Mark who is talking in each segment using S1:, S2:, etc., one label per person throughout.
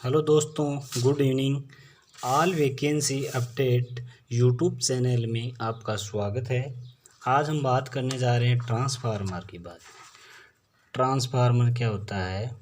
S1: Hello दोस्तों, good evening. All vacancy update YouTube channel में आपका स्वागत है। आज हम बात करने जा रहे हैं ट्रांसफार्मर की बात। ट्रांसफार्मर क्या होता है?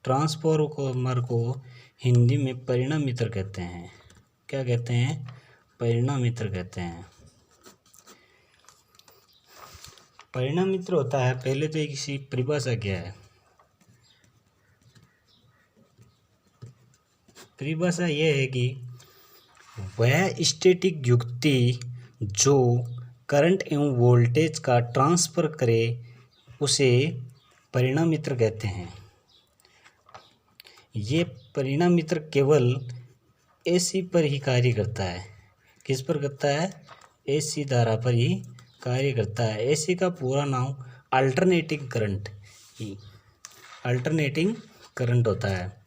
S1: ट्रांसफार्मर को हिंदी में परिणामित्र कहते हैं। क्या कहते हैं? परिणामित्र कहते हैं। परिणामित्र होता है, पहले तो इसकी परिभाषा क्या है? परिभाषा यह है कि वह स्टैटिक युक्ति जो करंट एवं वोल्टेज का ट्रांसफर करे उसे परिणामित्र कहते हैं। ये परिणामित्र केवल एसी पर ही कार्य करता है। किस पर करता है? एसी धारा पर ही कार्य करता है। एसी का पूरा नाम अल्टरनेटिंग करंट होता है,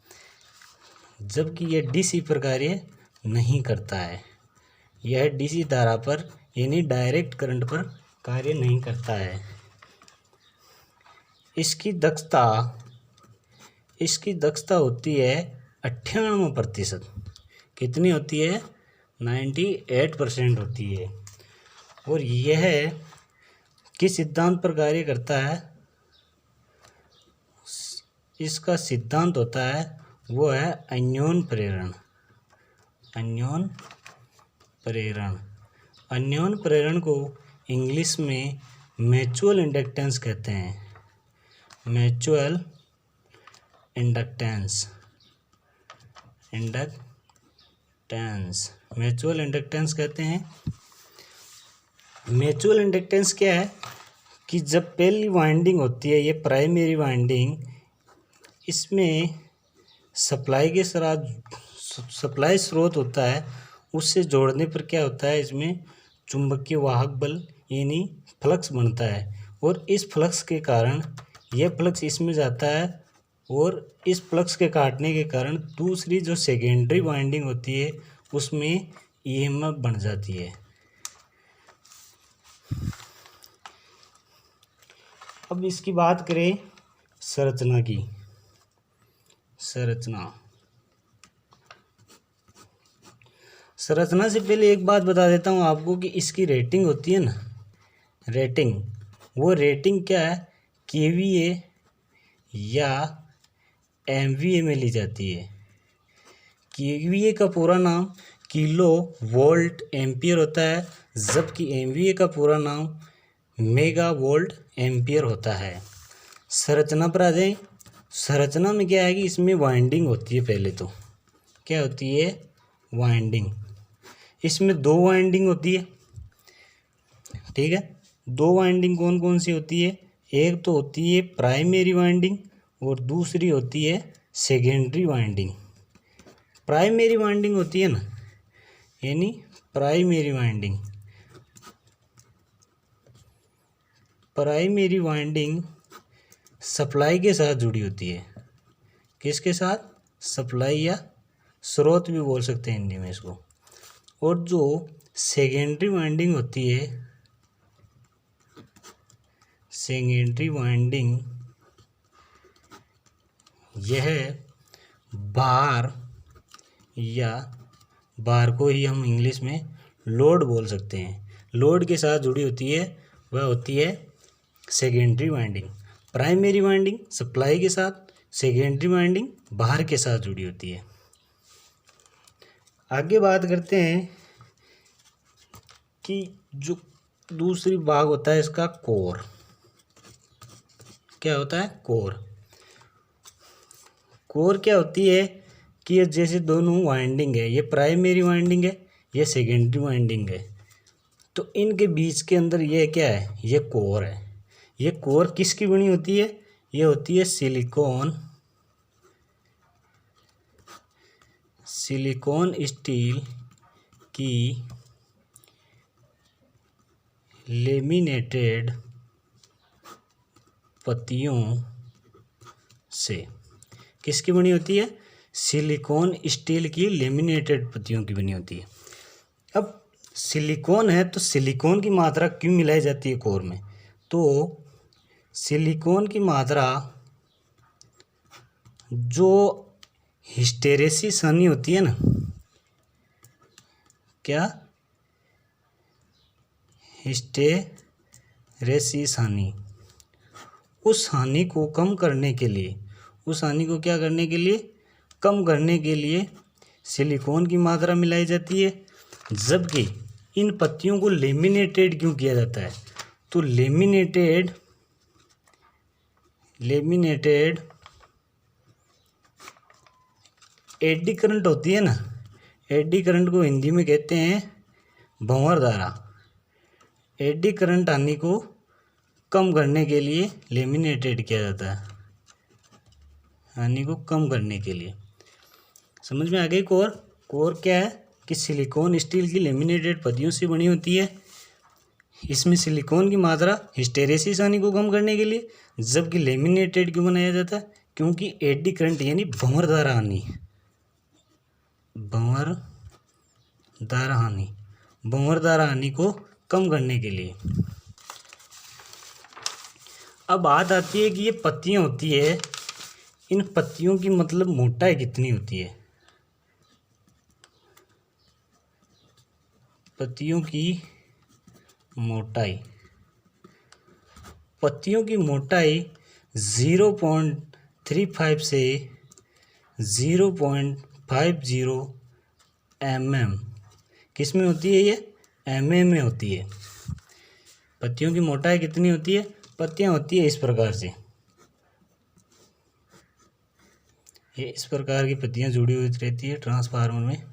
S1: जबकि यह डीसी पर कार्य नहीं करता है। यह डीसी धारा पर यानी डायरेक्ट करंट पर कार्य नहीं करता है। इसकी दक्षता होती है 98%। कितनी होती है? 98% होती है। और यह किस सिद्धांत पर कार्य करता है? इसका सिद्धांत होता है वो है अन्योन प्रेरण को इंग्लिश में म्यूचुअल इंडक्टेंस कहते हैं। म्यूचुअल इंडक्टेंस कहते हैं। म्यूचुअल इंडक्टेंस क्या है कि जब पहली वाइंडिंग होती है, ये प्राइमरी वाइंडिंग, इसमें सप्लाई स्रोत होता है, उससे जोड़ने पर क्या होता है? इसमें चुंबकीय वाहक बल यानी फ्लक्स बनता है। और इस फ्लक्स के कारण यह फ्लक्स इसमें जाता है और इस फ्लक्स के काटने के कारण दूसरी जो सेकेंडरी वाइंडिंग होती है उसमें ईएमएफ बन जाती है। अब इसकी बात करें संरचना की। संरचना से पहले एक बात बता देता हूँ आपको कि इसकी रेटिंग होती है ना, वो रेटिंग क्या है? केवीए या एमवीए में ली जाती है। केवीए का पूरा नाम किलो वोल्ट एम्पियर होता है, जबकि एमवीए का पूरा नाम मेगा वोल्ट एम्पियर होता है। संरचना पर आ जाए। संरचना में क्या है कि इसमें वाइंडिंग होती है। पहले तो क्या होती है? वाइंडिंग। इसमें दो वाइंडिंग होती है, ठीक है। दो वाइंडिंग कौन कौन सी होती है? एक तो होती है प्राइमरी वाइंडिंग और दूसरी होती है सेकेंडरी वाइंडिंग। प्राइमरी वाइंडिंग होती है ना, यानी प्राइमरी वाइंडिंग सप्लाई के साथ जुड़ी होती है। किसके साथ? सप्लाई या स्रोत भी बोल सकते हैं हिंदी में इसको। और जो सेकेंडरी वाइंडिंग होती है, यह बार को ही हम इंग्लिश में लोड बोल सकते हैं। लोड के साथ जुड़ी होती है, वह होती है secondary winding. Primary winding supply के साथ, सेकेंडरी वाइंडिंग बाहर के साथ जुड़ी होती है। आगे बात करते हैं कि जो दूसरी भाग होता है इसका कोर। क्या होता है? कोर क्या होती है कि ये जैसे दोनों वाइंडिंग है, ये प्राइमरी वाइंडिंग है, ये सेकेंडरी वाइंडिंग है, तो इनके बीच के अंदर ये क्या है? ये कोर है। ये कोर किसकी बनी होती है? ये होती है सिलिकॉन स्टील की लेमिनेटेड पत्तियों से। किसकी बनी होती है? सिलिकॉन स्टील की लेमिनेटेड पत्तियों की बनी होती है। अब सिलिकॉन है तो सिलिकॉन की मात्रा क्यों मिलाई जाती है कोर में? तो सिलिकॉन की मात्रा जो हिस्टेरेसिस हानि होती है ना, क्या हिस्टेरेसिस हानि, उस हानि को कम करने के लिए, उस हानि को क्या करने के लिए, कम करने के लिए सिलिकॉन की मात्रा मिलाई जाती है। जबकि इन पत्तियों को लेमिनेटेड क्यों किया जाता है, तो लेमिनेटेड एडी करंट होती है ना, एडी करंट को हिंदी में कहते हैं भंवर धारा। एडी करंट हानि को कम करने के लिए लेमिनेटेड किया जाता है, हानि को कम करने के लिए। समझ में आ गई। कोर क्या है कि सिलिकॉन स्टील की लेमिनेटेड पत्तियों से बनी होती है। इसमें सिलिकॉन की मात्रा हिस्टेरेसिस हानि को कम करने के लिए, जबकि लेमिनेटेड क्यों बनाया जाता है, क्योंकि एडी करंट यानी भंवरधारा हानि, भंवरधारा हानि को कम करने के लिए। अब बात आती है कि ये पत्तियां होती है, इन पत्तियों की मतलब मोटाई कितनी होती है। पत्तियों की मोटाई, पत्तियों की मोटाई 0.35 से 0.50 mm किस में होती है, ये mm में होती है। पत्तियों की मोटाई कितनी होती है, पत्तियां होती है इस प्रकार से, ये इस प्रकार की पत्तियां जुड़ी हुई रहती है ट्रांसफार्मर में।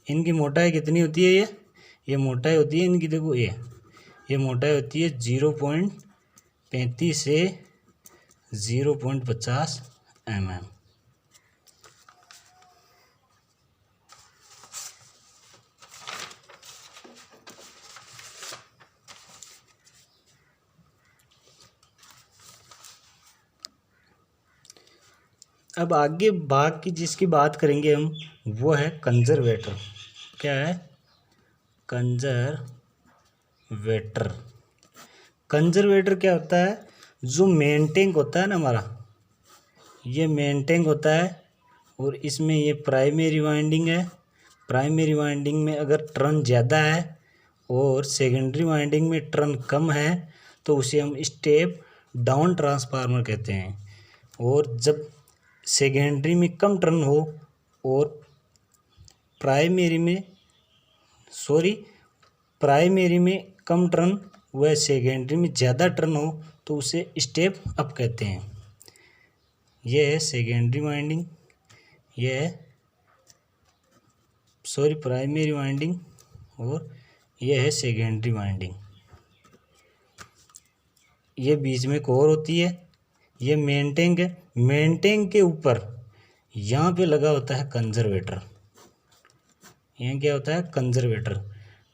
S1: इनकी मोटाई कितनी होती है, ये मोटाई होती है इनकी, देखो ये मोटाई होती है 0.35 से 0.50 mm। अब आगे भाग की जिसकी बात करेंगे हम, वो है कंजर्वेटर। क्या है, कंजर्वेटर। कंजर्वेटर क्या होता है, जो मेन टैंक होता है ना हमारा, ये मेन टैंक होता है और इसमें ये प्राइमरी वाइंडिंग है। प्राइमरी वाइंडिंग में अगर टर्न ज़्यादा है और सेकेंडरी वाइंडिंग में टर्न कम है तो उसे हम स्टेप डाउन ट्रांसफार्मर कहते हैं। और जब सेकेंडरी में कम टर्न हो और प्राइमरी में कम टर्न व सेकेंडरी में ज़्यादा टर्न हो तो उसे स्टेप अप कहते हैं। यह है सेकेंडरी वाइंडिंग, यह है प्राइमरी वाइंडिंग और यह है सेकेंडरी वाइंडिंग। ये बीच में कोर होती है, ये मेन टैंक है। मेन टैंक के ऊपर यहाँ पे लगा होता है कंजर्वेटर। यहाँ क्या होता है, कंजर्वेटर।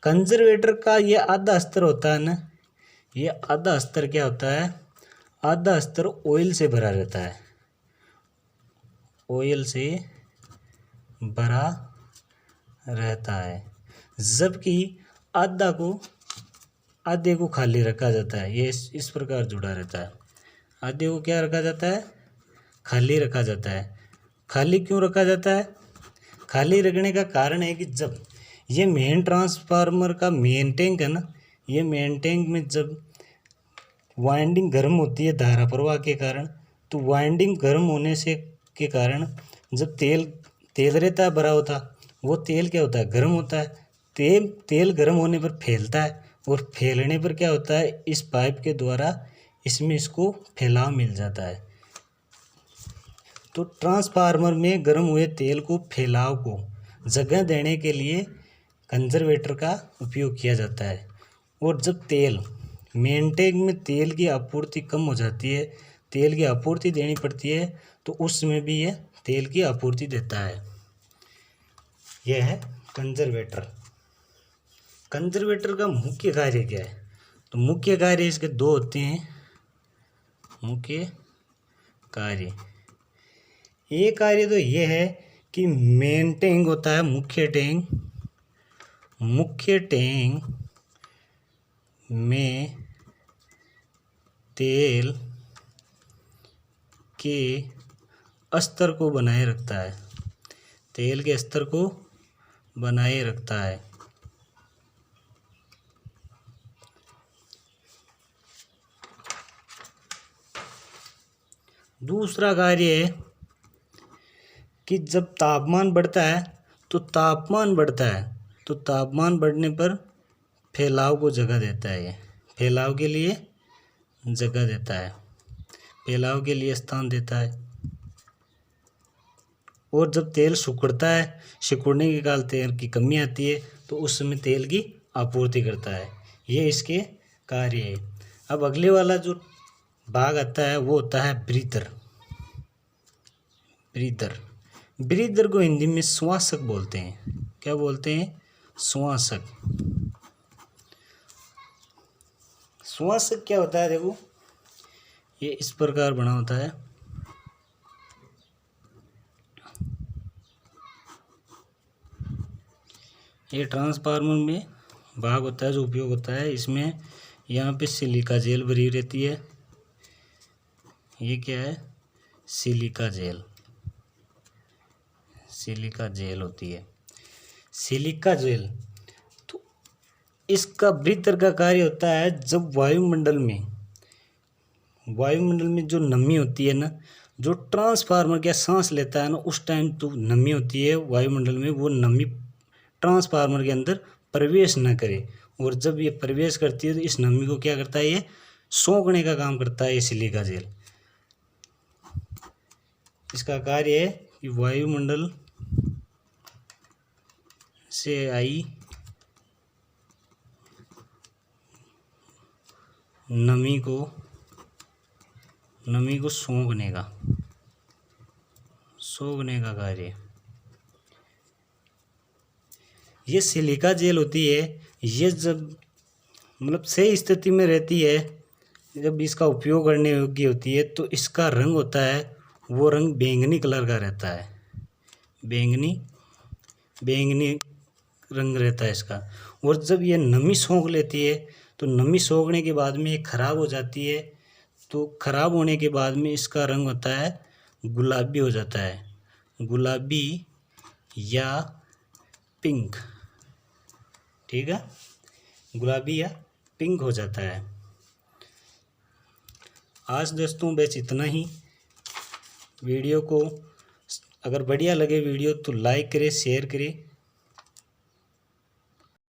S1: कंजर्वेटर का ये आधा अस्तर होता है ना, ये आधा अस्तर क्या होता है, आधा अस्तर ऑयल से भरा रहता है, ऑयल से भरा रहता है। जबकि आधे को खाली रखा जाता है। ये इस प्रकार जुड़ा रहता है। आधे को क्या रखा जाता है, खाली रखा जाता है। खाली क्यों रखा जाता है, खाली रखने का कारण है कि जब ये मेन ट्रांसफार्मर का मेन टैंक है ना, ये मेन टैंक में जब वाइंडिंग गर्म होती है धारा प्रवाह के कारण, तो वाइंडिंग गर्म होने से के कारण जब तेल रहता है भरा होता, वो तेल क्या होता है, गर्म होता है। तेल गर्म होने पर फैलता है और फैलने पर क्या होता है, इस पाइप के द्वारा इसमें इसको फैलाव मिल जाता है। तो ट्रांसफार्मर में गर्म हुए तेल को फैलाव को जगह देने के लिए कंजर्वेटर का उपयोग किया जाता है। और जब मेन टैंक में तेल की आपूर्ति कम हो जाती है, तेल की आपूर्ति देनी पड़ती है, तो उस समय भी यह तेल की आपूर्ति देता है। यह है कंजर्वेटर। कंजर्वेटर का मुख्य कार्य क्या है, तो मुख्य कार्य इसके दो होते हैं। मुख्य कार्य, एक कार्य तो यह है कि मेन टैंक होता है, मुख्य टैंक में तेल के स्तर को बनाए रखता है, तेल के स्तर को बनाए रखता है। दूसरा कार्य है कि जब तापमान बढ़ता है तो तापमान बढ़ने पर फैलाव को जगह देता है। ये फैलाव के लिए जगह देता है, फैलाव के लिए स्थान देता है। और जब तेल सिकुड़ता है, सिकुड़ने के कारण तेल की कमी आती है तो उस समय तेल की आपूर्ति करता है। ये इसके कार्य है। अब अगले वाला जो भाग आता है वो होता है ब्रीदर। ब्रीदर को हिंदी में श्वासक बोलते हैं। क्या बोलते हैं? श्वासक। श्वासक क्या होता है? देखो, ये इस प्रकार बना होता है। ये ट्रांसफार्मर में भाग होता है जो उपयोग होता है। इसमें यहाँ पे सिलिका जेल भरी रहती है। ये क्या है? सिलिका जेल होती है, सिलिका जेल। तो इसका ब्रीदर का कार्य होता है जब वायुमंडल में जो नमी होती है ना, जो ट्रांसफार्मर क्या सांस लेता है ना, उस टाइम तो नमी होती है वायुमंडल में, वो नमी ट्रांसफार्मर के अंदर प्रवेश न करे। और जब ये प्रवेश करती है तो इस नमी को क्या करता है? ये सोखने का काम करता है ये सिलिका जेल। इसका कार्य है कि वायुमंडल से आई नमी को सोखने का कार्य। ये सिलिका जेल होती है, ये जब मतलब सही स्थिति में रहती है, जब इसका उपयोग करने योग्य होती है तो इसका रंग होता है, वो रंग बैंगनी कलर का रहता है। बैंगनी रंग रहता है इसका। और जब ये नमी सोख लेती है तो नमी सोखने के बाद में ये खराब हो जाती है। तो खराब होने के बाद में इसका रंग होता है गुलाबी हो जाता है, गुलाबी या पिंक। ठीक है, गुलाबी या पिंक हो जाता है। आज दोस्तों बस इतना ही। वीडियो को अगर बढ़िया लगे वीडियो तो लाइक करें, शेयर करें